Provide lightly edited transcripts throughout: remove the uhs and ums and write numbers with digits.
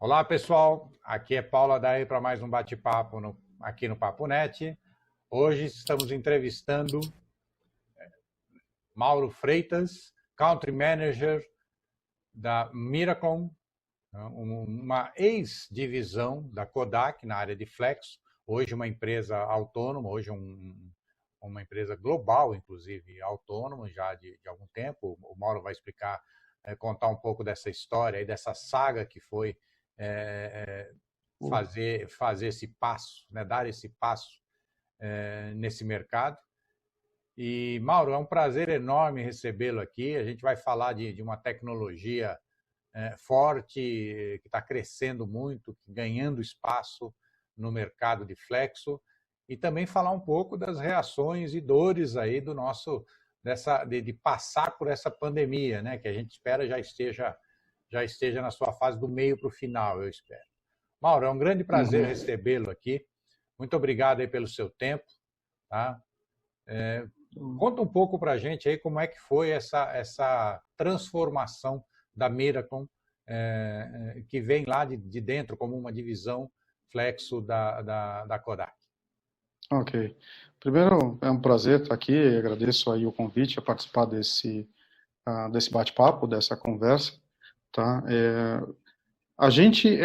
Olá, pessoal. Aqui é Paula daí para mais um bate-papo aqui no Papo Net. Hoje estamos entrevistando Mauro Freitas, Country Manager da Miracom, uma ex-divisão da Kodak na área de Flexo, hoje uma empresa autônoma, hoje uma empresa global, inclusive autônoma já de algum tempo. O Mauro vai explicar, contar um pouco dessa história e dessa saga que foi fazer esse passo, né, dar esse passo nesse mercado. E, Mauro, é um prazer enorme recebê-lo aqui. A gente vai falar de uma tecnologia forte, que está crescendo muito, ganhando espaço no mercado de flexo, e também falar um pouco das reações e dores aí do nosso de passar por essa pandemia, né, que a gente espera já esteja na sua fase do meio para o final, eu espero. Mauro, é um grande prazer recebê-lo aqui. Muito obrigado aí pelo seu tempo. Tá? Conta um pouco para a gente aí como é que foi essa transformação da Miracom, que vem lá de dentro como uma divisão Flexo da Kodak. Ok. Primeiro, é um prazer estar aqui. Agradeço aí o convite a participar desse bate-papo, dessa conversa. Tá? A gente,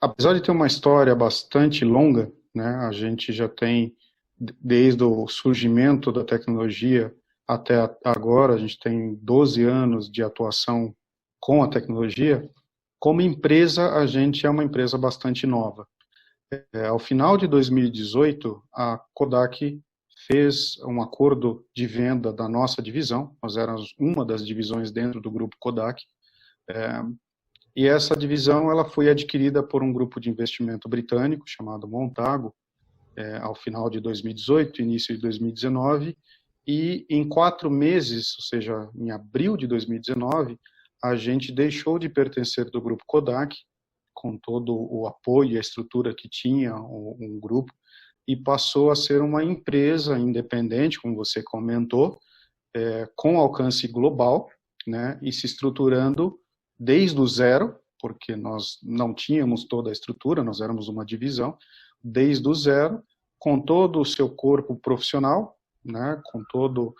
apesar de ter uma história bastante longa, né, a gente já tem, desde o surgimento da tecnologia até agora, a gente tem 12 anos de atuação com a tecnologia. Como empresa, a gente é uma empresa bastante nova. Ao final de 2018, a Kodak fez um acordo de venda da nossa divisão. Nós éramos uma das divisões dentro do grupo Kodak. E essa divisão ela foi adquirida por um grupo de investimento britânico chamado Montagu, ao final de 2018, início de 2019. E em 4 meses, ou seja, em abril de 2019, a gente deixou de pertencer do grupo Kodak, com todo o apoio e a estrutura que tinha um grupo, e passou a ser uma empresa independente, como você comentou, com alcance global, né, e se estruturando desde o zero, porque nós não tínhamos toda a estrutura, nós éramos uma divisão, desde o zero, com todo o seu corpo profissional, né, com todo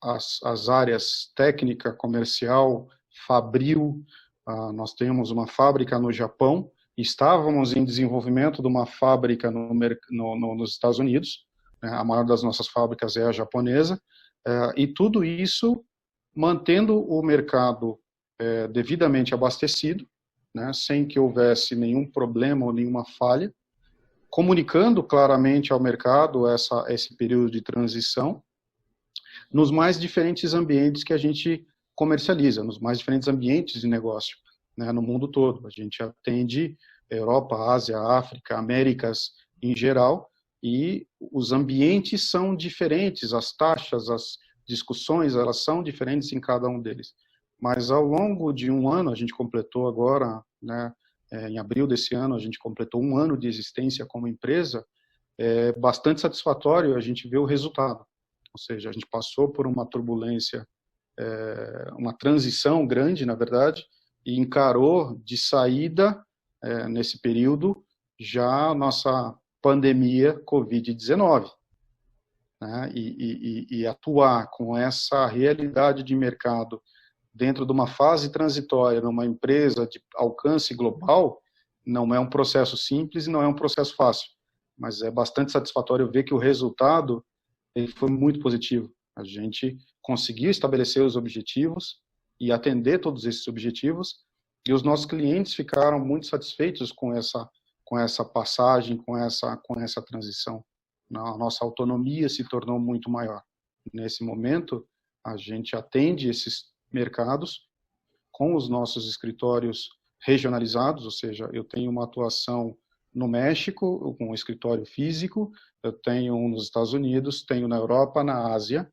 as áreas técnica, comercial, fabril. Nós temos uma fábrica no Japão, estávamos em desenvolvimento de uma fábrica nos Estados Unidos, né, a maior das nossas fábricas é a japonesa, e tudo isso mantendo o mercado devidamente abastecido, né, sem que houvesse nenhum problema ou nenhuma falha, comunicando claramente ao mercado esse período de transição, nos mais diferentes ambientes que a gente comercializa, nos mais diferentes ambientes de negócio, né, no mundo todo. A gente atende Europa, Ásia, África, Américas em geral, e os ambientes são diferentes, as taxas, as discussões, elas são diferentes em cada um deles. Mas ao longo de um ano, a gente completou agora, né, em abril desse ano, a gente completou 1 ano de existência como empresa, bastante satisfatório a gente ver o resultado. Ou seja, a gente passou por uma turbulência, uma transição grande, na verdade, e encarou de saída, nesse período, já a nossa pandemia Covid-19. Né? E atuar com essa realidade de mercado dentro de uma fase transitória, numa empresa de alcance global, não é um processo simples e não é um processo fácil. Mas é bastante satisfatório ver que o resultado ele foi muito positivo. A gente conseguiu estabelecer os objetivos e atender todos esses objetivos, e os nossos clientes ficaram muito satisfeitos com essa passagem, com essa transição. A nossa autonomia se tornou muito maior. Nesse momento, a gente atende esses mercados com os nossos escritórios regionalizados, ou seja, eu tenho uma atuação no México, com um escritório físico, eu tenho um nos Estados Unidos, tenho na Europa, na Ásia,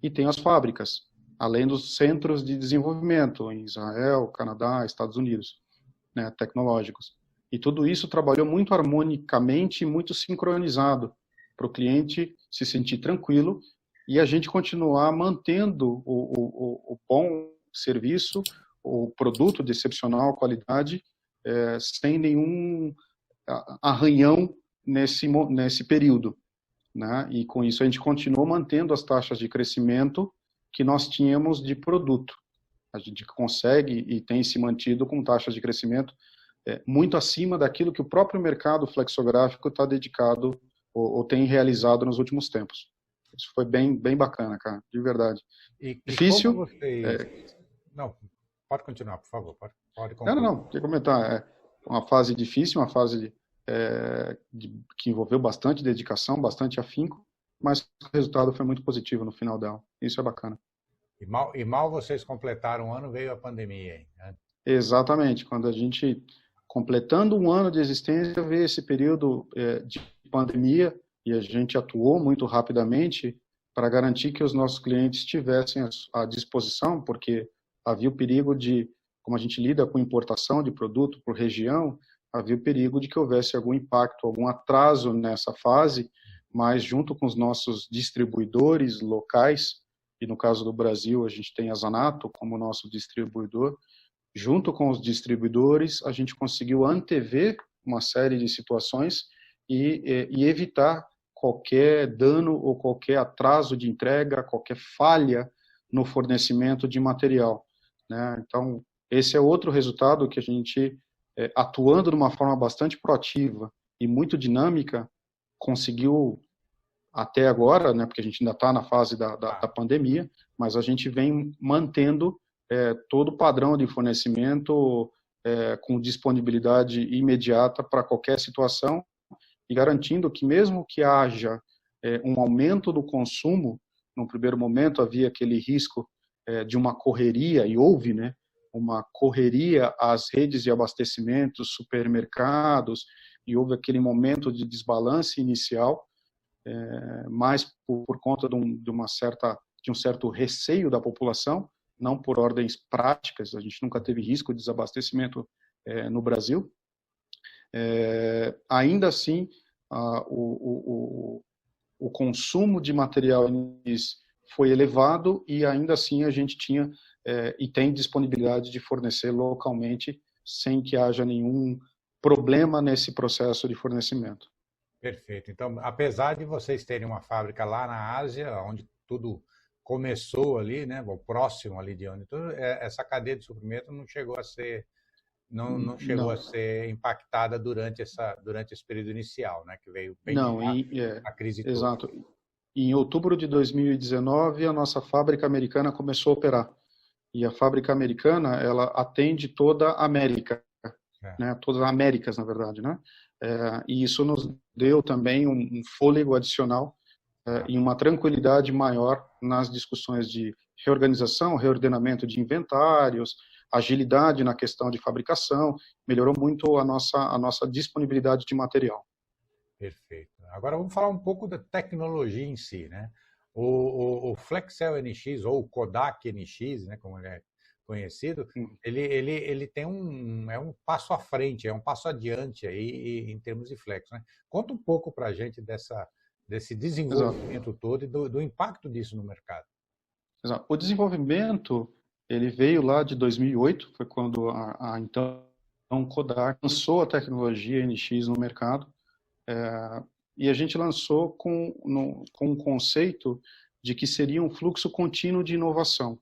e tenho as fábricas, além dos centros de desenvolvimento em Israel, Canadá, Estados Unidos, né, tecnológicos. E tudo isso trabalhou muito harmonicamente e muito sincronizado, para o cliente se sentir tranquilo e a gente continuar mantendo o bom serviço, o produto de excepcional qualidade sem nenhum arranhão nesse período, né? E com isso a gente continuou mantendo as taxas de crescimento que nós tínhamos de produto. A gente consegue e tem se mantido com taxas de crescimento muito acima daquilo que o próprio mercado flexográfico está dedicado ou tem realizado nos últimos tempos. Isso foi bem bacana, cara, de verdade. Difícil. Como vocês... Não, pode continuar, por favor. Pode concluir. Não, queria comentar. É uma fase difícil, uma fase que envolveu bastante dedicação, bastante afinco, mas o resultado foi muito positivo no final dela. Isso é bacana. E mal vocês completaram um ano, veio a pandemia aí, né? Exatamente. Quando a gente, completando um ano de existência, veio esse período de pandemia e a gente atuou muito rapidamente para garantir que os nossos clientes tivessem à disposição, porque havia o perigo de, como a gente lida com importação de produto por região, havia o perigo de que houvesse algum impacto, algum atraso nessa fase, mas junto com os nossos distribuidores locais, e no caso do Brasil a gente tem a Zanato como nosso distribuidor, junto com os distribuidores a gente conseguiu antever uma série de situações e evitar qualquer dano ou qualquer atraso de entrega, qualquer falha no fornecimento de material, né? Então, esse é outro resultado que a gente, atuando de uma forma bastante proativa e muito dinâmica, conseguiu até agora, né, porque a gente ainda está na fase da pandemia, mas a gente vem mantendo todo o padrão de fornecimento com disponibilidade imediata para qualquer situação e garantindo que mesmo que haja um aumento do consumo, no primeiro momento havia aquele risco de uma correria, e houve, né, uma correria às redes de abastecimento, supermercados, e houve aquele momento de desbalance inicial, mais por conta de um certo receio da população, não por ordens práticas, a gente nunca teve risco de desabastecimento no Brasil. Ainda assim, o consumo de material foi elevado e ainda assim a gente tinha e tem disponibilidade de fornecer localmente sem que haja nenhum problema nesse processo de fornecimento. Perfeito. Então, apesar de vocês terem uma fábrica lá na Ásia, onde tudo começou ali, né, próximo ali de onde tudo, essa cadeia de suprimento não chegou a ser a ser impactada durante esse período inicial, né, que veio bem a crise toda. Exato. Em outubro de 2019, a nossa fábrica americana começou a operar. E a fábrica americana, ela atende toda a América, né, todas as Américas, na verdade, né? E isso nos deu também um fôlego adicional e uma tranquilidade maior nas discussões de reorganização, reordenamento de inventários, agilidade na questão de fabricação, melhorou muito a nossa disponibilidade de material. Perfeito. Agora vamos falar um pouco da tecnologia em si, né? O Flexcel NX, ou o Kodak NX, né, como ele é conhecido, ele tem um passo à frente, um passo adiante aí em termos de flex, né? Conta um pouco para a gente desse desenvolvimento Exato. Todo e do impacto disso no mercado. Exato. O desenvolvimento ele veio lá de 2008, foi quando a então Kodak lançou a tecnologia NX no mercado, e a gente lançou com um conceito de que seria um fluxo contínuo de inovação,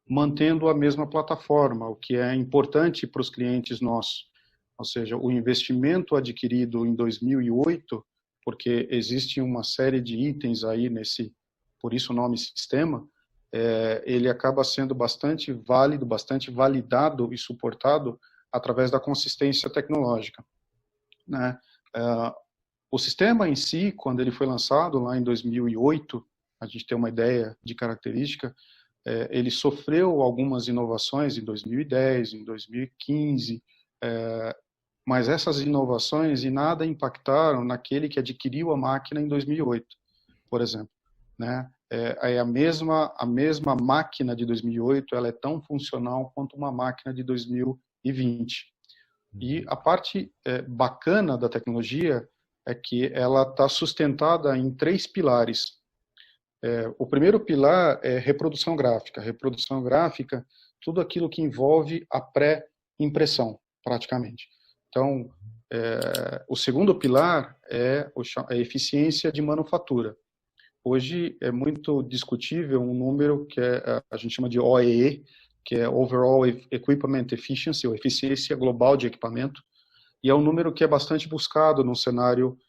mantendo a mesma plataforma, o que é importante para os clientes nossos. Ou seja, o investimento adquirido em 2008, porque existe uma série de itens aí por isso o nome sistema, ele acaba sendo bastante válido, bastante validado e suportado através da consistência tecnológica, né? O sistema em si, quando ele foi lançado lá em 2008, a gente tem uma ideia de característica, ele sofreu algumas inovações em 2010, em 2015, mas essas inovações em nada impactaram naquele que adquiriu a máquina em 2008, por exemplo, né? A mesma máquina de 2008, ela é tão funcional quanto uma máquina de 2020. E a parte bacana da tecnologia é que ela está sustentada em 3 pilares. O primeiro pilar é reprodução gráfica. Reprodução gráfica, tudo aquilo que envolve a pré-impressão, praticamente. Então, o segundo pilar é a eficiência de manufatura. Hoje é muito discutível um número que a gente chama de OEE, que é Overall Equipment Efficiency, ou eficiência global de equipamento, e é um número que é bastante buscado no cenário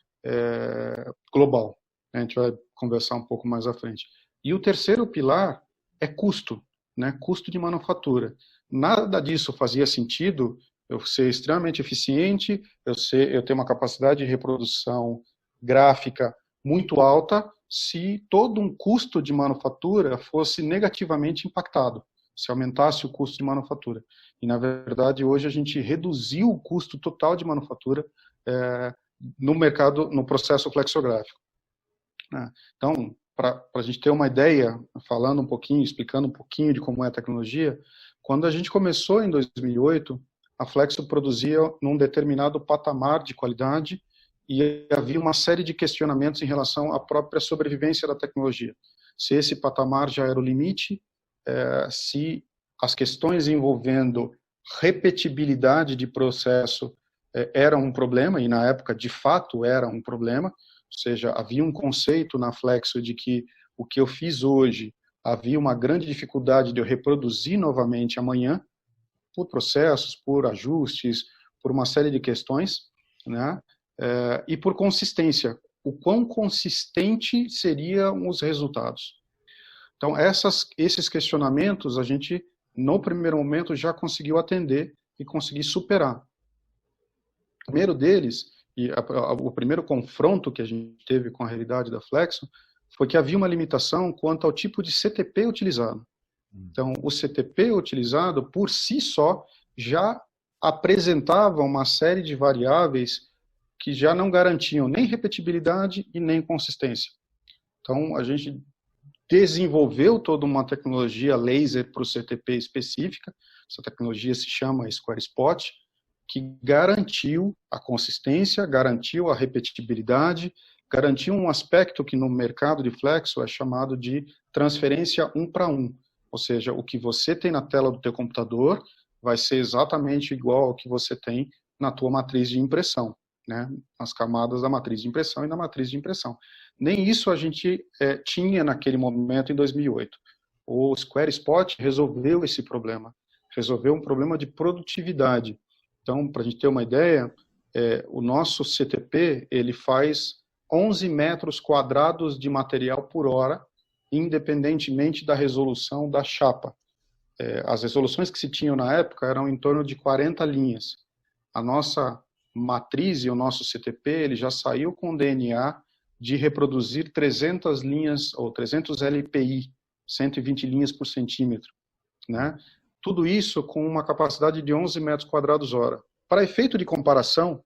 global. A gente vai conversar um pouco mais à frente. E o terceiro pilar é custo, né? Custo de manufatura. Nada disso fazia sentido eu ser extremamente eficiente, eu ter uma capacidade de reprodução gráfica muito alta, se todo um custo de manufatura fosse negativamente impactado, se aumentasse o custo de manufatura. E, na verdade, hoje a gente reduziu o custo total de manufatura no mercado, no processo flexográfico. Então, para a gente ter uma ideia, falando um pouquinho, explicando um pouquinho de como é a tecnologia, quando a gente começou em 2008, a Flexo produzia num determinado patamar de qualidade e havia uma série de questionamentos em relação à própria sobrevivência da tecnologia. Se esse patamar já era o limite, se as questões envolvendo repetibilidade de processo eram um problema, e na época, de fato, era um problema, ou seja, havia um conceito na Flexo de que o que eu fiz hoje havia uma grande dificuldade de eu reproduzir novamente amanhã, por processos, por ajustes, por uma série de questões, né? E por consistência. O quão consistente seriam os resultados. Então, esses questionamentos a gente, no primeiro momento, já conseguiu atender e conseguir superar. O primeiro deles, o primeiro confronto que a gente teve com a realidade da Flexo, foi que havia uma limitação quanto ao tipo de CTP utilizado. Então, o CTP utilizado, por si só, já apresentava uma série de variáveis que já não garantiam nem repetibilidade e nem consistência. Então, a gente desenvolveu toda uma tecnologia laser para o CTP específica, essa tecnologia se chama Square Spot, que garantiu a consistência, garantiu a repetibilidade, garantiu um aspecto que no mercado de Flexo é chamado de transferência 1 para 1. Ou seja, o que você tem na tela do teu computador vai ser exatamente igual ao que você tem na tua matriz de impressão, né? Nas camadas da matriz de impressão e na matriz de impressão. Nem isso a gente tinha naquele momento em 2008. O Square Spot resolveu esse problema, resolveu um problema de produtividade. Então, para a gente ter uma ideia, o nosso CTP ele faz 11 metros quadrados de material por hora, independentemente da resolução da chapa. As resoluções que se tinham na época eram em torno de 40 linhas. A nossa matriz e o nosso CTP, ele já saiu com DNA de reproduzir 300 linhas, ou 300 LPI, 120 linhas por centímetro, né? Tudo isso com uma capacidade de 11 metros quadrados hora. Para efeito de comparação,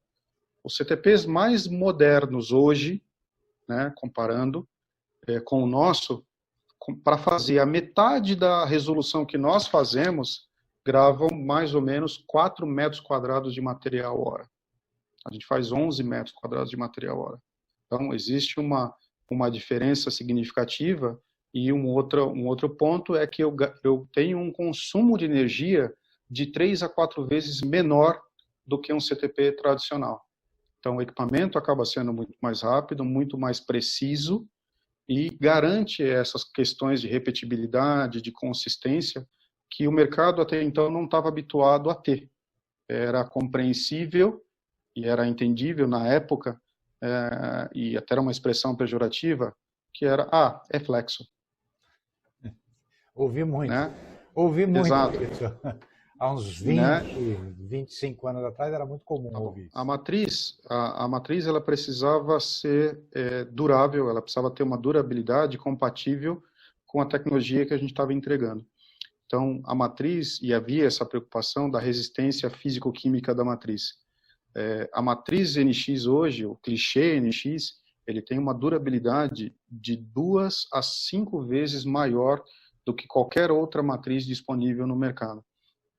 os CTPs mais modernos hoje, né, comparando com o nosso, para fazer a metade da resolução que nós fazemos, gravam mais ou menos 4 metros quadrados de material hora. A gente faz 11 metros quadrados de material hora. Então, existe uma diferença significativa, e um outro ponto é que eu tenho um consumo de energia de 3 a 4 vezes menor do que um CTP tradicional. Então, o equipamento acaba sendo muito mais rápido, muito mais preciso, e garante essas questões de repetibilidade, de consistência, que o mercado até então não estava habituado a ter. Era compreensível e era entendível na época, e até era uma expressão pejorativa, que era, é Flexo. Ouvi muito. Né? Ouvi muito Exato. isso. Há uns 20, né? 25 anos atrás era muito comum ouvir isso. A matriz ela precisava ser durável, ela precisava ter uma durabilidade compatível com a tecnologia que a gente estava entregando. Então, a matriz, e havia essa preocupação da resistência físico-química da matriz. A matriz NX hoje, o clichê NX, ele tem uma durabilidade de 2 a 5 vezes maior do que qualquer outra matriz disponível no mercado.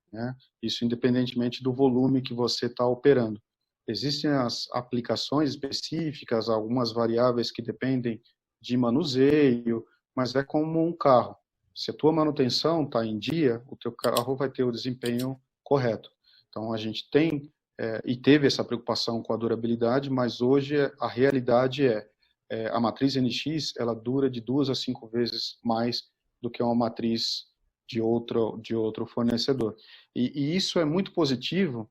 Né? Isso independentemente do volume que você está operando. Existem as aplicações específicas, algumas variáveis que dependem de manuseio, mas é como um carro. Se a tua manutenção está em dia, o teu carro vai ter o desempenho correto. Então, a gente tem e teve essa preocupação com a durabilidade, mas hoje a realidade a matriz NX, ela dura de 2 a 5 vezes mais do que uma matriz de outro fornecedor. E isso é muito positivo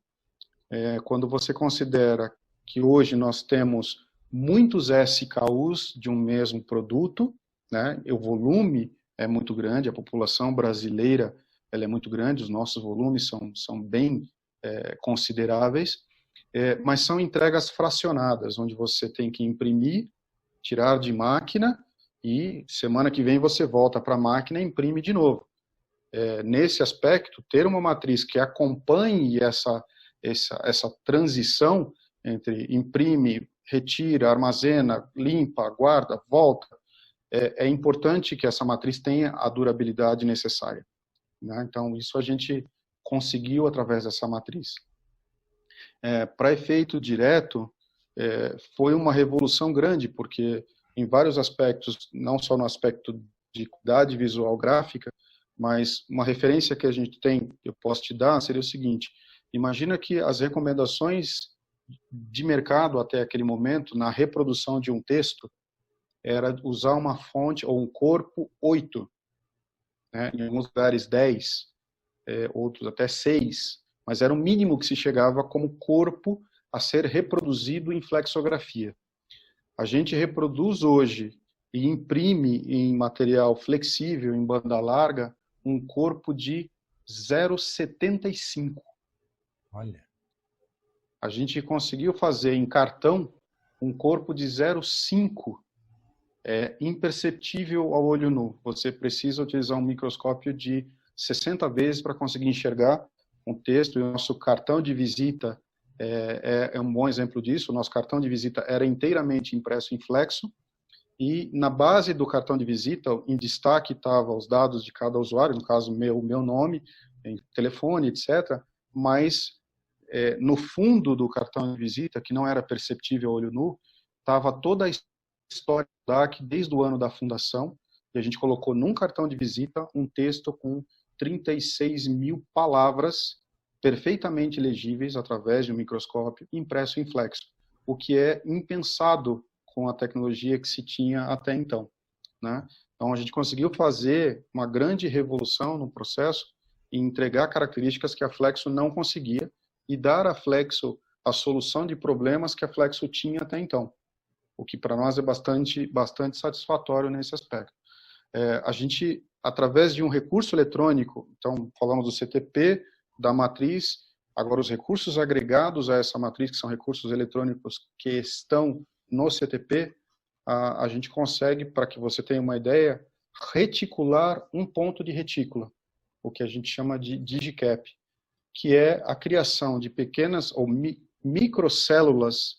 quando você considera que hoje nós temos muitos SKUs de um mesmo produto, né? O volume é muito grande, a população brasileira ela é muito grande, os nossos volumes são bem consideráveis, mas são entregas fracionadas, onde você tem que imprimir, tirar de máquina e semana que vem você volta para a máquina e imprime de novo. Nesse aspecto, ter uma matriz que acompanhe essa transição entre imprime, retira, armazena, limpa, guarda, volta, é importante que essa matriz tenha a durabilidade necessária, né? Então, isso a gente conseguiu através dessa matriz. Para efeito direto, foi uma revolução grande, porque em vários aspectos, não só no aspecto de qualidade visual gráfica, mas uma referência que a gente tem, eu posso te dar, seria o seguinte: imagina que as recomendações de mercado até aquele momento, na reprodução de um texto, era usar uma fonte ou um corpo 8, né? Em alguns lugares 10, outros até 6, mas era o mínimo que se chegava como corpo a ser reproduzido em flexografia. A gente reproduz hoje e imprime em material flexível, em banda larga, um corpo de 0,75. Olha. A gente conseguiu fazer em cartão um corpo de 0,5. É imperceptível ao olho nu. Você precisa utilizar um microscópio de 60 vezes para conseguir enxergar um texto. E o nosso cartão de visita é um bom exemplo disso. O nosso cartão de visita era inteiramente impresso em flexo. E na base do cartão de visita, em destaque, estavam os dados de cada usuário, no caso, meu nome, telefone, etc. Mas no fundo do cartão de visita, que não era perceptível ao olho nu, estava toda a história da DAC desde o ano da fundação, e a gente colocou num cartão de visita um texto com 36 mil palavras perfeitamente legíveis através de um microscópio impresso em flexo, o que é impensado com a tecnologia que se tinha até então, né? Então a gente conseguiu fazer uma grande revolução no processo e entregar características que a Flexo não conseguia e dar à Flexo a solução de problemas que a Flexo tinha até então, o que para nós é bastante satisfatório nesse aspecto. A gente, através de um recurso eletrônico, então falamos do CTP, da matriz, agora os recursos agregados a essa matriz, que são recursos eletrônicos que estão no CTP, a gente consegue, para que você tenha uma ideia, reticular um ponto de retícula, o que a gente chama de digicap, que é a criação de pequenas ou microcélulas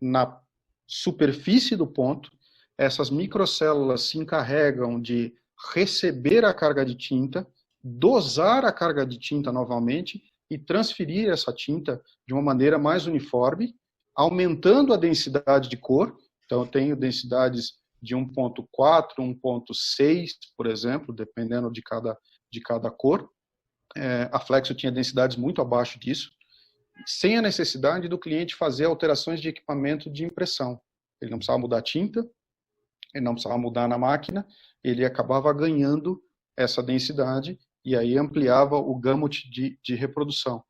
na superfície do ponto. Essas microcélulas se encarregam de receber a carga de tinta, dosar a carga de tinta novamente e transferir essa tinta de uma maneira mais uniforme, aumentando a densidade de cor. Então, eu tenho densidades de 1.4, 1.6, por exemplo, dependendo de cada cor. A Flexo tinha densidades muito abaixo disso, sem a necessidade do cliente fazer alterações de equipamento de impressão. Ele não precisava mudar a tinta, ele não precisava mudar na máquina, ele acabava ganhando essa densidade e aí ampliava o gamut de reprodução.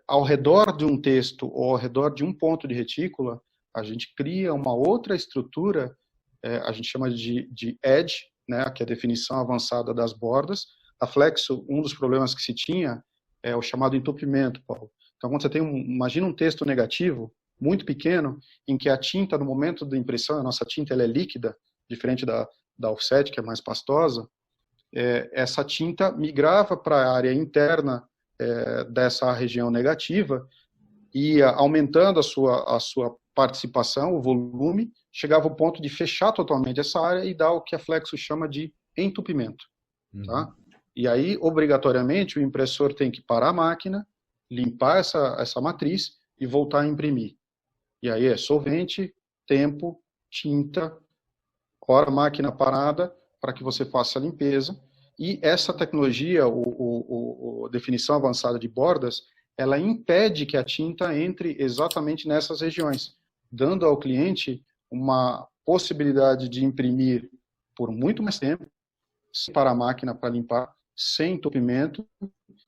Ao redor de um texto ou ao redor de um ponto de retícula, a gente cria uma outra estrutura, a gente chama de edge, né, que é a definição avançada das bordas. A Flexo, um dos problemas que se tinha é o chamado entupimento, Paulo. Então, quando você tem imagina um texto negativo, muito pequeno, em que a tinta, no momento da impressão, a nossa tinta ela é líquida, diferente da offset, que é mais pastosa, essa tinta migrava para a área interna dessa região negativa, ia aumentando a sua participação, o volume, chegava ao ponto de fechar totalmente essa área e dar o que a Flexo chama de entupimento. Tá? E aí, obrigatoriamente, o impressor tem que parar a máquina, limpar essa matriz e voltar a imprimir. E aí é solvente, tempo, tinta, hora máquina parada, para que você faça a limpeza. E essa tecnologia, definição avançada de bordas, ela impede que a tinta entre exatamente nessas regiões, dando ao cliente uma possibilidade de imprimir por muito mais tempo, sem parar a máquina para limpar, sem entupimento,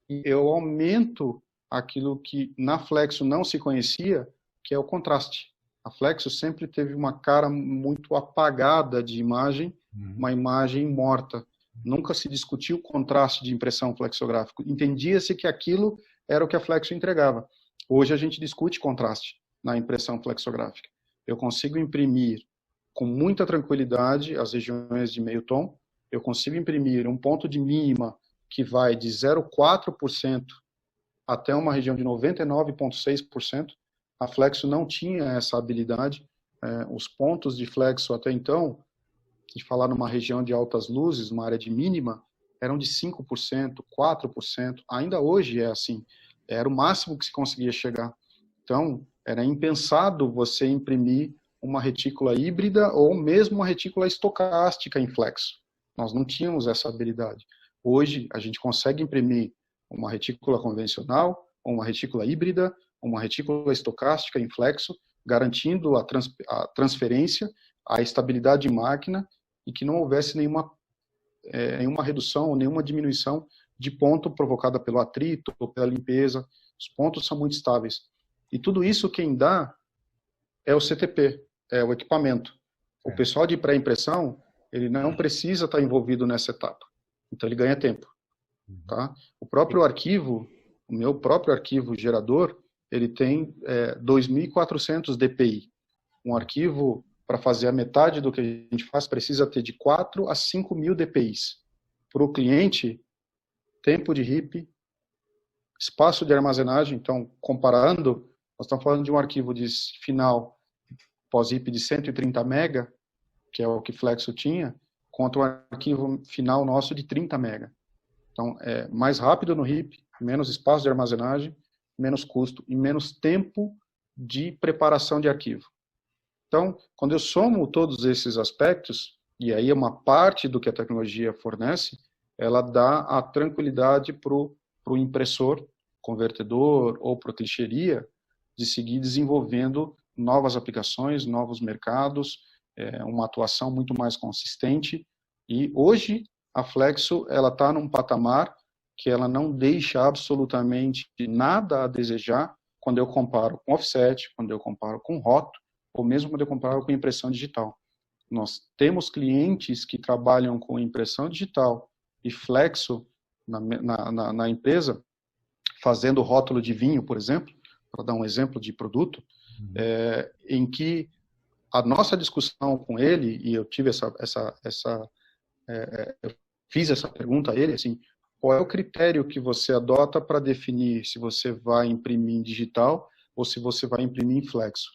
e eu aumento aquilo que na Flexo não se conhecia, que é o contraste. A Flexo sempre teve uma cara muito apagada de imagem, uma imagem morta. Nunca se discutiu o contraste de impressão flexográfica. Entendia-se que aquilo era o que a Flexo entregava. Hoje a gente discute contraste na impressão flexográfica. Eu consigo imprimir com muita tranquilidade as regiões de meio tom, eu consigo imprimir um ponto de mínima que vai de 0,4% até uma região de 99,6%. A Flexo não tinha essa habilidade. Os pontos de Flexo até então, de falar numa região de altas luzes, uma área de mínima, eram de 5%, 4%. Ainda hoje é assim. Era o máximo que se conseguia chegar. Então, era impensado você imprimir uma retícula híbrida ou mesmo uma retícula estocástica em Flexo. Nós não tínhamos essa habilidade. Hoje, a gente consegue imprimir uma retícula convencional, uma retícula híbrida, uma retícula estocástica em Flexo, garantindo a transferência, a estabilidade de máquina e que não houvesse nenhuma redução ou nenhuma diminuição de ponto provocada pelo atrito ou pela limpeza. Os pontos são muito estáveis. E tudo isso quem dá é o CTP, é o equipamento. O pessoal de pré-impressão, ele não precisa estar envolvido nessa etapa. Então ele ganha tempo. Tá? O próprio arquivo, o meu próprio arquivo gerador, ele tem 2.400 dpi. Um arquivo, para fazer a metade do que a gente faz, precisa ter de 4 a 5.000 dpi. Para o cliente, tempo de RIP, espaço de armazenagem, então, comparando, nós estamos falando de um arquivo de final pós-RIP de 130 MB, que é o que Flexo tinha, contra um arquivo final nosso de 30 MB. Então, é mais rápido no RIP, menos espaço de armazenagem, menos custo e menos tempo de preparação de arquivo. Então, quando eu somo todos esses aspectos, e aí é uma parte do que a tecnologia fornece, ela dá a tranquilidade para o impressor, convertedor ou para a clichêria de seguir desenvolvendo novas aplicações, novos mercados, uma atuação muito mais consistente. E hoje a Flexo ela está num patamar que ela não deixa absolutamente nada a desejar quando eu comparo com offset, quando eu comparo com rótulo, ou mesmo quando eu comparo com impressão digital. Nós temos clientes que trabalham com impressão digital e Flexo na empresa, fazendo rótulo de vinho, por exemplo, para dar um exemplo de produto, em que a nossa discussão com ele, e eu tive eu fiz essa pergunta a ele, assim, qual é o critério que você adota para definir se você vai imprimir em digital ou se você vai imprimir em Flexo?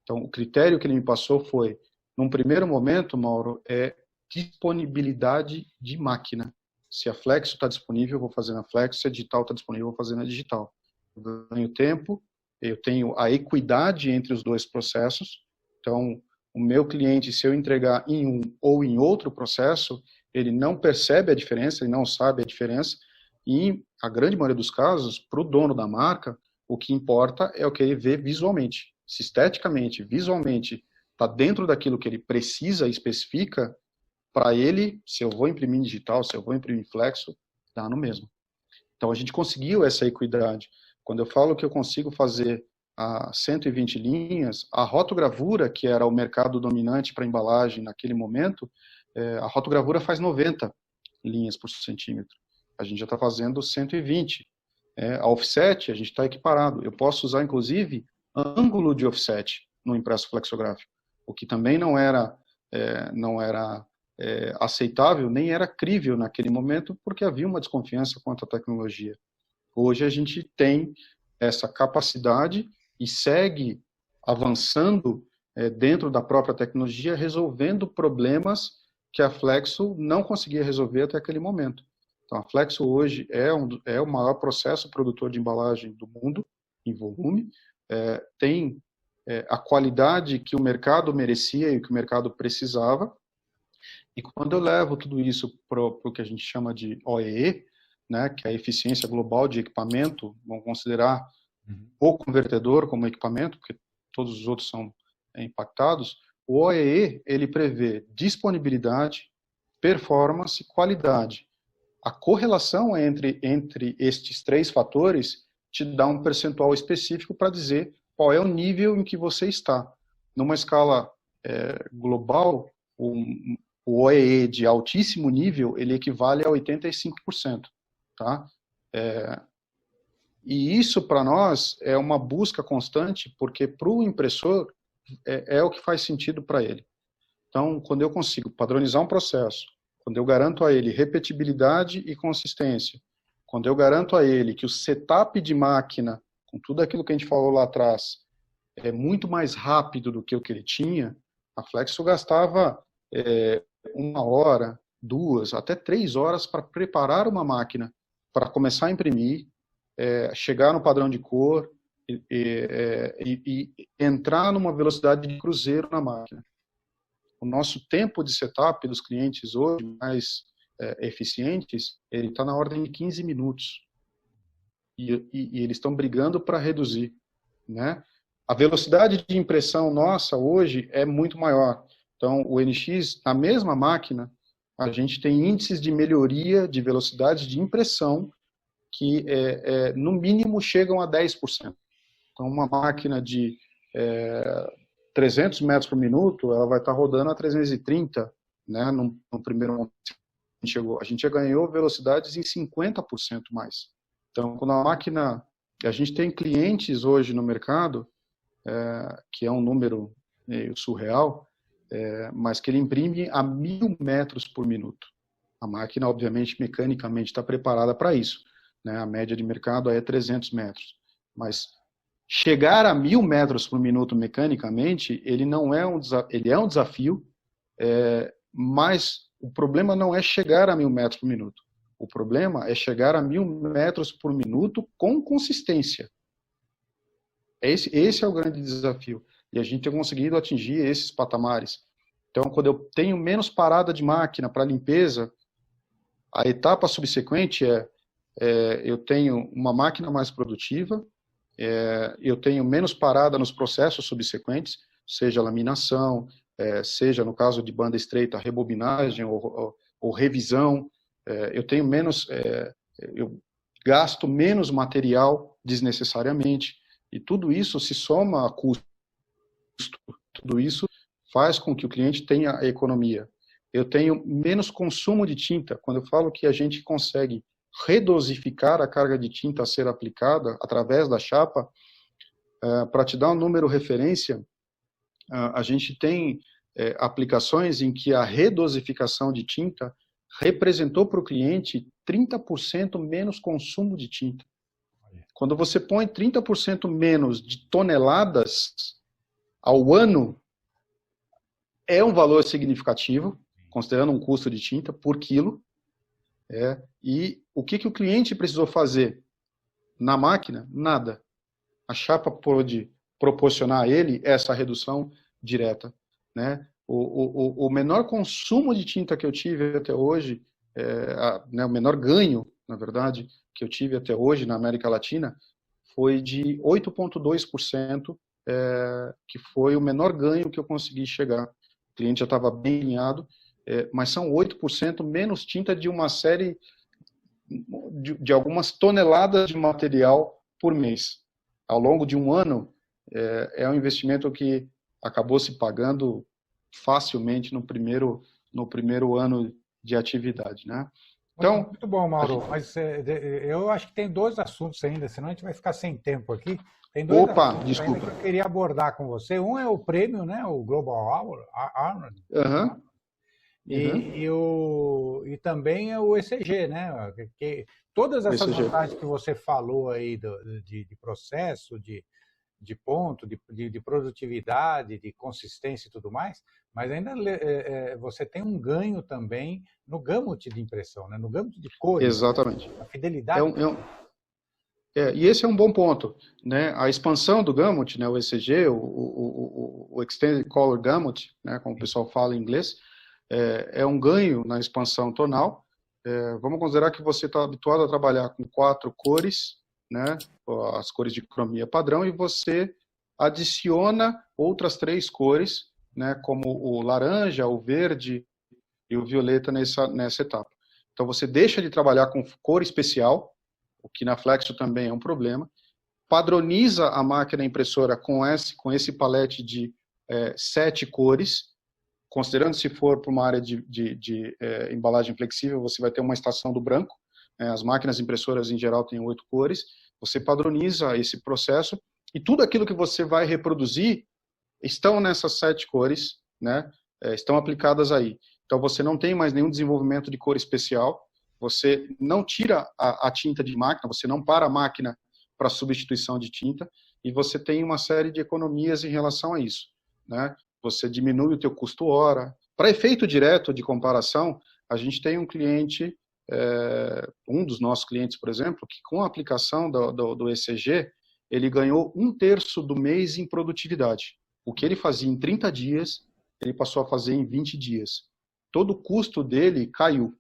Então, o critério que ele me passou foi, num primeiro momento, Mauro, é disponibilidade de máquina. Se a Flexo está disponível, eu vou fazer na Flexo, se a digital está disponível, eu vou fazer na digital. Eu ganho tempo, eu tenho a equidade entre os dois processos. Então, o meu cliente, se eu entregar em um ou em outro processo, ele não percebe a diferença, ele não sabe a diferença. E, a grande maioria dos casos, para o dono da marca, o que importa é o que ele vê visualmente. Se esteticamente, visualmente, está dentro daquilo que ele precisa e especifica, para ele, se eu vou imprimir em digital, se eu vou imprimir em Flexo, dá no mesmo. Então, a gente conseguiu essa equidade. Quando eu falo que eu consigo fazer a 120 linhas, a rotogravura, que era o mercado dominante para embalagem naquele momento, a rotogravura faz 90 linhas por centímetro. A gente já está fazendo 120. A offset, a gente está equiparado. Eu posso usar, inclusive, ângulo de offset no impresso flexográfico, o que também não era aceitável, nem era crível naquele momento, porque havia uma desconfiança quanto à tecnologia. Hoje a gente tem essa capacidade e segue avançando dentro da própria tecnologia, resolvendo problemas que a Flexo não conseguia resolver até aquele momento. Então, a Flexo hoje é o maior processo produtor de embalagem do mundo, em volume, tem a qualidade que o mercado merecia e que o mercado precisava. E quando eu levo tudo isso para o que a gente chama de OEE, né, que é a eficiência global de equipamento, vamos considerar o convertedor como equipamento, porque todos os outros são impactados. O OEE, ele prevê disponibilidade, performance e qualidade. A correlação entre estes 3 fatores te dá um percentual específico para dizer qual é o nível em que você está. Numa escala global, o OEE de altíssimo nível, ele equivale a 85%. Tá? E isso, para nós, é uma busca constante, porque para o impressor é o que faz sentido para ele. Então, quando eu consigo padronizar um processo, quando eu garanto a ele repetibilidade e consistência, quando eu garanto a ele que o setup de máquina, com tudo aquilo que a gente falou lá atrás, é muito mais rápido do que o que ele tinha, a Flexo gastava 1 hora, 2, até 3 horas para preparar uma máquina, para começar a imprimir, chegar no padrão de cor e entrar numa velocidade de cruzeiro na máquina. O nosso tempo de setup dos clientes hoje, mais eficientes, ele está na ordem de 15 minutos. E eles estão brigando para reduzir, né? A velocidade de impressão nossa hoje é muito maior. Então, o NX, na mesma máquina, a gente tem índices de melhoria de velocidade de impressão que, no mínimo, chegam a 10%. Então, uma máquina de 300 metros por minuto, ela vai estar rodando a 330, né, no primeiro momento que chegou. A gente já ganhou velocidades em 50% mais. Então, quando a máquina... A gente tem clientes hoje no mercado, que é um número meio surreal, mas que ele imprime a 1000 metros por minuto. A máquina, obviamente, mecanicamente está preparada para isso, né? A média de mercado é 300 metros. Mas chegar a 1000 metros por minuto mecanicamente, ele não é ele é um desafio, mas o problema não é chegar a 1000 metros por minuto. O problema é chegar a 1000 metros por minuto com consistência. Esse é o grande desafio. E a gente tem conseguido atingir esses patamares. Então, quando eu tenho menos parada de máquina para limpeza, a etapa subsequente eu tenho uma máquina mais produtiva, eu tenho menos parada nos processos subsequentes, seja laminação, seja, no caso de banda estreita, rebobinagem ou revisão, eu tenho menos, eu gasto menos material desnecessariamente, e tudo isso se soma a custo, tudo isso faz com que o cliente tenha a economia. Eu tenho menos consumo de tinta. Quando eu falo que a gente consegue redosificar a carga de tinta a ser aplicada através da chapa, para te dar um número referência, a gente tem aplicações em que a redosificação de tinta representou para o cliente 30% menos consumo de tinta. Quando você põe 30% menos de toneladas ao ano, é um valor significativo, considerando um custo de tinta por quilo. E o que o cliente precisou fazer na máquina? Nada. A chapa pôde proporcionar a ele essa redução direta, né? O menor consumo de tinta que eu tive até hoje, o menor ganho, na verdade, que eu tive até hoje na América Latina, foi de 8,2%, que foi o menor ganho que eu consegui chegar. O cliente já estava bem alinhado, mas são 8% menos tinta de uma série de algumas toneladas de material por mês. Ao longo de um ano, é um investimento que acabou se pagando facilmente no primeiro ano de atividade, né? Então, muito bom, Mauro, mas eu acho que tem 2 assuntos ainda, senão a gente vai ficar sem tempo aqui. Tem 2 assuntos desculpa. ainda que eu queria abordar com você. Um é o prêmio, né, o Global Award, e também é o ECG, né? Que todas essas vantagens que você falou aí de processo, de ponto, de produtividade, de consistência e tudo mais, mas ainda você tem um ganho também no gamut de impressão, né? No gamut de cores. Exatamente. Né? A fidelidade. E esse é um bom ponto, né? A expansão do gamut, né? O ECG, o Extended Color Gamut, né? Como o pessoal fala em inglês, é um ganho na expansão tonal, Vamos considerar que você está habituado a trabalhar com 4 cores, né, as cores de cromia padrão, e você adiciona outras 3 cores, né, como o laranja, o verde e o violeta nessa etapa. Então, você deixa de trabalhar com cor especial, o que na Flexo também é um problema, padroniza a máquina impressora com esse palete de 7 cores, considerando se for para uma área de embalagem flexível, você vai ter uma estação do branco, as máquinas impressoras em geral têm 8 cores, você padroniza esse processo e tudo aquilo que você vai reproduzir estão nessas 7 cores, né, estão aplicadas aí. Então você não tem mais nenhum desenvolvimento de cor especial, você não tira a tinta de máquina, você não para a máquina para substituição de tinta, e você tem uma série de economias em relação a isso, né? Você diminui o teu custo hora. Para efeito direto de comparação, a gente tem um cliente, um dos nossos clientes, por exemplo, que com a aplicação do ECG, ele ganhou 1/3 do mês em produtividade. O que ele fazia em 30 dias, ele passou a fazer em 20 dias. Todo o custo dele caiu.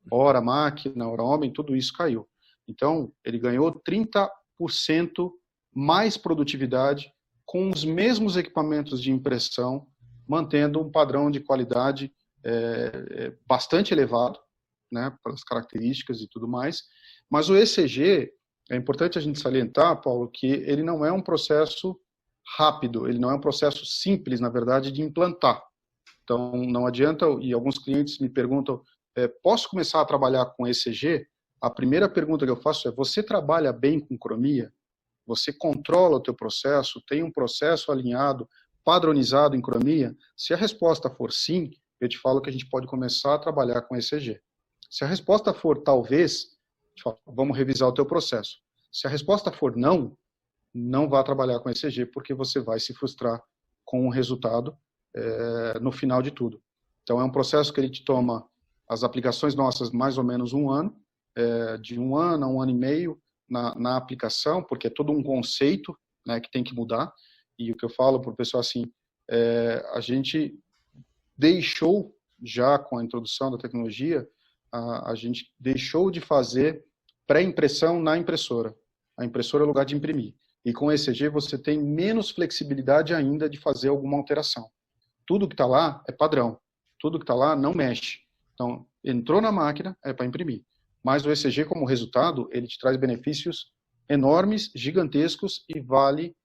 Hora máquina, hora homem, tudo isso caiu. Então, ele ganhou 30% mais produtividade com os mesmos equipamentos de impressão, mantendo um padrão de qualidade bastante elevado, né, pelas características e tudo mais. Mas o ECG, é importante a gente salientar, Paulo, que ele não é um processo rápido, ele não é um processo simples, na verdade, de implantar. Então, não adianta, e alguns clientes me perguntam, posso começar a trabalhar com ECG? A primeira pergunta que eu faço é, você trabalha bem com cromia? Você controla o teu processo? Tem um processo alinhado, padronizado em cromia? Se a resposta for sim, eu te falo que a gente pode começar a trabalhar com ECG. Se a resposta for talvez, te falo, vamos revisar o teu processo. Se a resposta for não, não vá trabalhar com ECG, porque você vai se frustrar com o resultado no final de tudo. Então, é um processo que ele te toma, as aplicações nossas, mais ou menos 1 ano, de 1 ano a 1 ano e meio na aplicação, porque é todo um conceito, né, que tem que mudar. E o que eu falo para o pessoal assim, a gente deixou, já com a introdução da tecnologia, a gente deixou de fazer pré-impressão na impressora. A impressora é o lugar de imprimir. E com o ECG você tem menos flexibilidade ainda de fazer alguma alteração. Tudo que está lá é padrão. Tudo que está lá não mexe. Então, entrou na máquina, é para imprimir. Mas o ECG, como resultado, ele te traz benefícios enormes, gigantescos e vale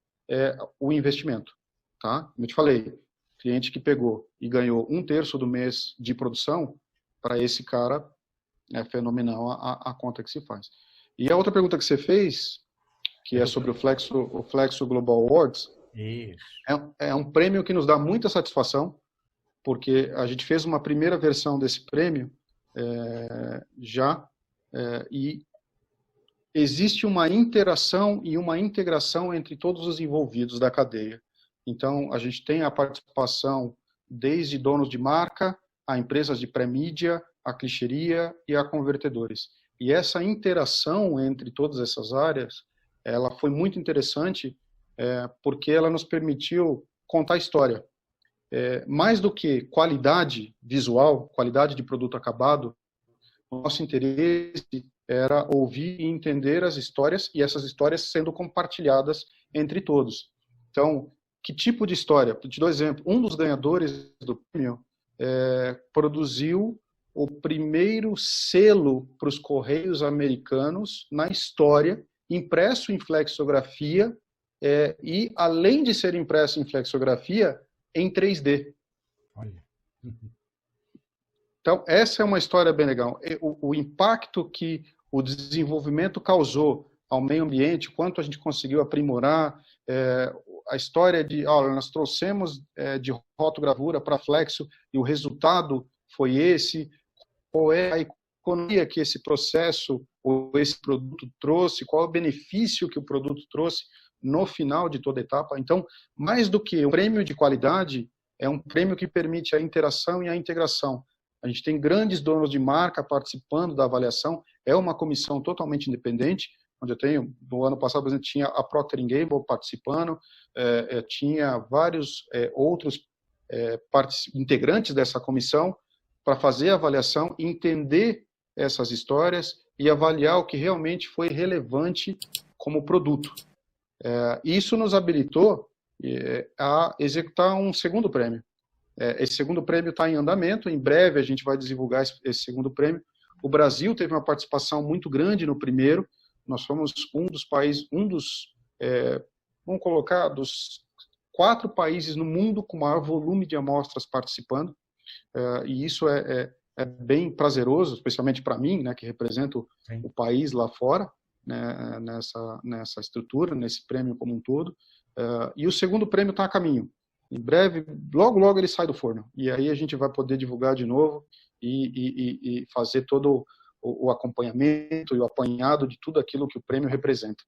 o investimento. Tá? Como eu te falei, cliente que pegou e ganhou 1/3 do mês de produção, para esse cara é fenomenal a conta que se faz. E a outra pergunta que você fez, que é sobre o Flexo Global Awards, Isso. é um prêmio que nos dá muita satisfação, porque a gente fez uma primeira versão desse prêmio e existe uma interação e uma integração entre todos os envolvidos da cadeia. Então, a gente tem a participação desde donos de marca, a empresas de pré-mídia, a clichêria e a convertedores. E essa interação entre todas essas áreas, ela foi muito interessante, porque ela nos permitiu contar história. Mais do que qualidade visual, qualidade de produto acabado, nosso interesse era ouvir e entender as histórias e essas histórias sendo compartilhadas entre todos. Então, que tipo de história? Eu te dou um exemplo. Um dos ganhadores do prêmio produziu o primeiro selo para os Correios americanos na história, impresso em flexografia e, além de ser impresso em flexografia, em 3D. Olha. Então, essa é uma história bem legal. O impacto que o desenvolvimento causou ao meio ambiente, quanto a gente conseguiu aprimorar, a história de, nós trouxemos de rotogravura para Flexo e o resultado foi esse, qual é a economia que esse processo ou esse produto trouxe, qual é o benefício que o produto trouxe no final de toda a etapa. Então, mais do que um prêmio de qualidade, é um prêmio que permite a interação e a integração. A gente tem grandes donos de marca participando da avaliação, é uma comissão totalmente independente, onde eu tenho, no ano passado, por exemplo, tinha a Procter & Gamble participando, tinha vários outros integrantes dessa comissão para fazer a avaliação e entender essas histórias e avaliar o que realmente foi relevante como produto. Isso nos habilitou a executar um segundo prêmio. Esse segundo prêmio está em andamento, em breve a gente vai divulgar esse segundo prêmio. O Brasil teve uma participação muito grande no primeiro, nós fomos um dos países, vamos colocar, dos 4 países no mundo com maior volume de amostras participando, e isso é bem prazeroso, especialmente para mim, né, que represento o país lá fora, né, nessa estrutura, nesse prêmio como um todo. E o segundo prêmio está a caminho. Em breve, logo ele sai do forno. E aí a gente vai poder divulgar de novo e fazer todo o acompanhamento e o apanhado de tudo aquilo que o prêmio representa.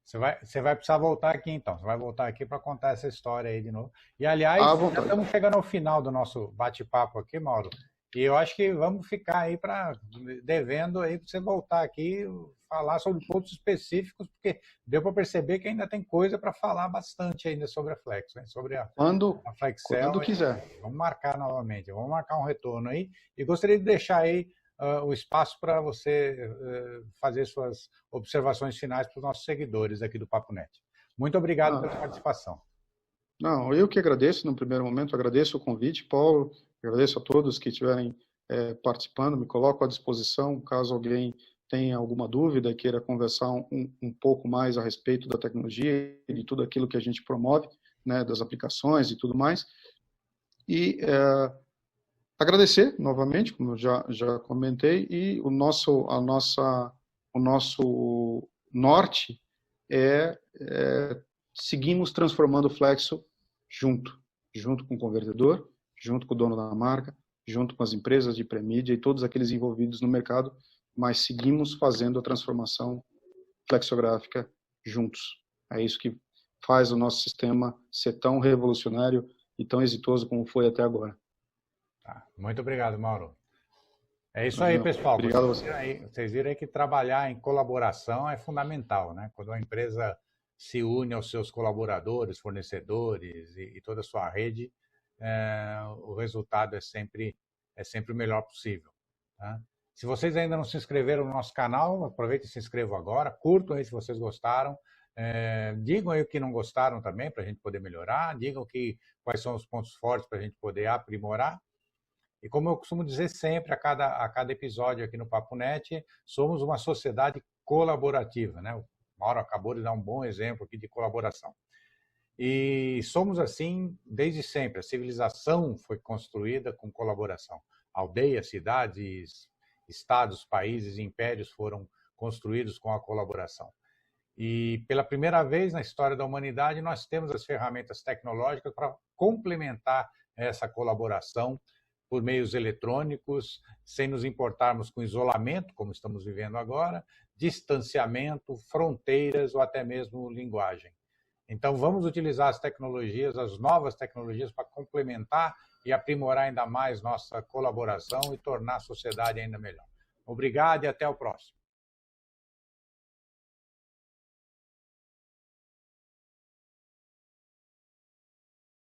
Você vai precisar voltar aqui, então. Você vai voltar aqui para contar essa história aí de novo. E, aliás, já estamos chegando ao final do nosso bate-papo aqui, Mauro. E eu acho que vamos ficar aí devendo aí para você voltar aqui e falar sobre pontos específicos, porque deu para perceber que ainda tem coisa para falar bastante ainda sobre a Flex, né? Sobre a Flexcel. Quando quiser. Vamos marcar novamente, vamos marcar um retorno aí. E gostaria de deixar aí o espaço para você fazer suas observações finais para os nossos seguidores aqui do Papo Net. Muito obrigado pela participação. Não, eu que agradeço no primeiro momento, agradeço o convite, Paulo, agradeço a todos que estiverem participando, me coloco à disposição caso alguém tenha alguma dúvida e queira conversar um pouco mais a respeito da tecnologia e de tudo aquilo que a gente promove, né, das aplicações e tudo mais. E agradecer novamente, como eu já comentei, e o nosso norte seguimos transformando o Flexo junto com o convertedor, junto com o dono da marca, junto com as empresas de pré-mídia e todos aqueles envolvidos no mercado, mas seguimos fazendo a transformação flexográfica juntos. É isso que faz o nosso sistema ser tão revolucionário e tão exitoso como foi até agora. Muito obrigado, Mauro. É isso aí, pessoal. Obrigado a vocês viram aí que trabalhar em colaboração é fundamental, né? Quando uma empresa se une aos seus colaboradores, fornecedores e toda a sua rede, o resultado é sempre o melhor possível. Tá? Se vocês ainda não se inscreveram no nosso canal, aproveitem e se inscrevam agora, curtam aí se vocês gostaram, digam aí o que não gostaram também para a gente poder melhorar, digam quais são os pontos fortes para a gente poder aprimorar. E como eu costumo dizer sempre, a cada episódio aqui no Papo Net, somos uma sociedade colaborativa, né? O Mauro acabou de dar um bom exemplo aqui de colaboração. E somos assim desde sempre. A civilização foi construída com colaboração. Aldeias, cidades, estados, países e impérios foram construídos com a colaboração. E pela primeira vez na história da humanidade, nós temos as ferramentas tecnológicas para complementar essa colaboração por meios eletrônicos, sem nos importarmos com isolamento, como estamos vivendo agora, distanciamento, fronteiras ou até mesmo linguagem. Então, vamos utilizar as tecnologias, as novas tecnologias, para complementar e aprimorar ainda mais nossa colaboração e tornar a sociedade ainda melhor. Obrigado e até o próximo.